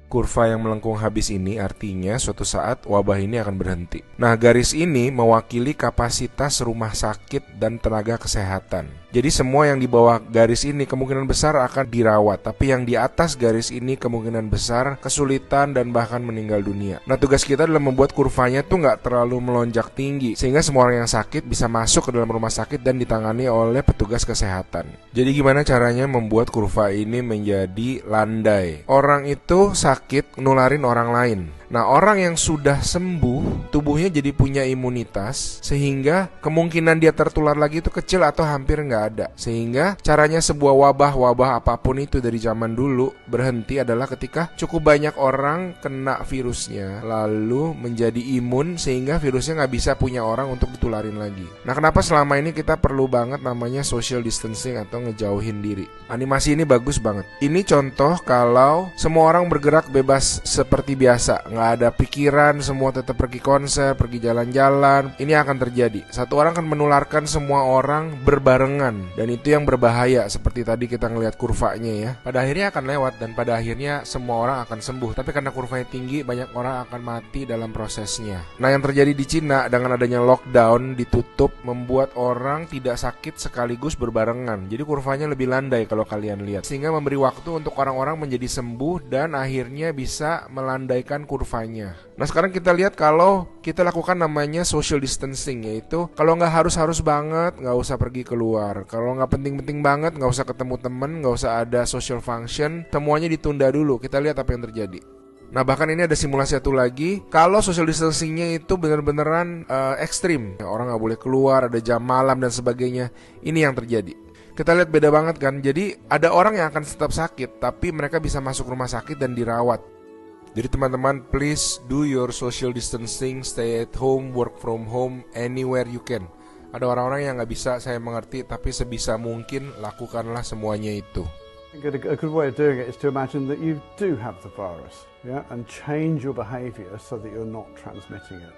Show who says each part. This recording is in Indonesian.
Speaker 1: Kurva yang melengkung habis ini artinya suatu saat wabah ini akan berhenti. Nah, garis ini mewakili kapasitas rumah sakit dan tenaga kesehatan. Jadi semua yang di bawah garis ini kemungkinan besar akan dirawat, tapi yang di atas garis ini kemungkinan besar kesulitan dan bahkan meninggal dunia. Nah, tugas kita adalah membuat kurvanya tuh nggak terlalu melonjak tinggi, sehingga semua orang yang sakit bisa masuk ke dalam rumah sakit dan ditangani oleh petugas kesehatan. Jadi gimana caranya membuat kurva ini menjadi landai? Orang itu sakit nularin orang lain. Nah, orang yang sudah sembuh, tubuhnya jadi punya imunitas, sehingga kemungkinan dia tertular lagi itu kecil atau hampir nggak ada. Sehingga caranya sebuah wabah apapun itu dari zaman dulu berhenti adalah ketika cukup banyak orang kena virusnya, lalu menjadi imun sehingga virusnya nggak bisa punya orang untuk ditularin lagi. Nah, kenapa selama ini kita perlu banget namanya social distancing atau ngejauhin diri? Animasi ini bagus banget. Ini contoh kalau semua orang bergerak bebas seperti biasa, nggak ada pikiran, semua tetap pergi konser, pergi jalan-jalan. Ini akan terjadi. Satu orang akan menularkan semua orang berbarengan, dan itu yang berbahaya. Seperti tadi kita ngelihat kurvanya ya. Pada akhirnya akan lewat dan pada akhirnya semua orang akan sembuh. Tapi karena kurvanya tinggi, banyak orang akan mati dalam prosesnya. Nah, yang terjadi di Cina dengan adanya lockdown, ditutup, membuat orang tidak sakit sekaligus berbarengan. Jadi kurvanya lebih landai kalau kalian lihat, sehingga memberi waktu untuk orang-orang menjadi sembuh dan akhirnya bisa melandaikan kurvanya. Nah, sekarang kita lihat kalau kita lakukan namanya social distancing, yaitu kalau nggak harus banget nggak usah pergi keluar, kalau nggak penting-penting banget nggak usah ketemu temen, nggak usah ada social function, semuanya ditunda dulu. Kita lihat apa yang terjadi. Nah, bahkan ini ada simulasi satu lagi. Kalau social distancingnya itu bener-beneran ekstrim, orang nggak boleh keluar, ada jam malam dan sebagainya. Ini yang terjadi. Kita lihat beda banget kan. Jadi ada orang yang akan tetap sakit, tapi mereka bisa masuk rumah sakit dan dirawat. Jadi teman-teman, please do your social distancing, stay at home, work from home, anywhere you can. Ada orang-orang yang nggak bisa, saya mengerti, tapi sebisa mungkin lakukanlah semuanya itu.
Speaker 2: A good way of doing it is to imagine that you do have the virus, yeah, and change your behaviour so that you're not transmitting it.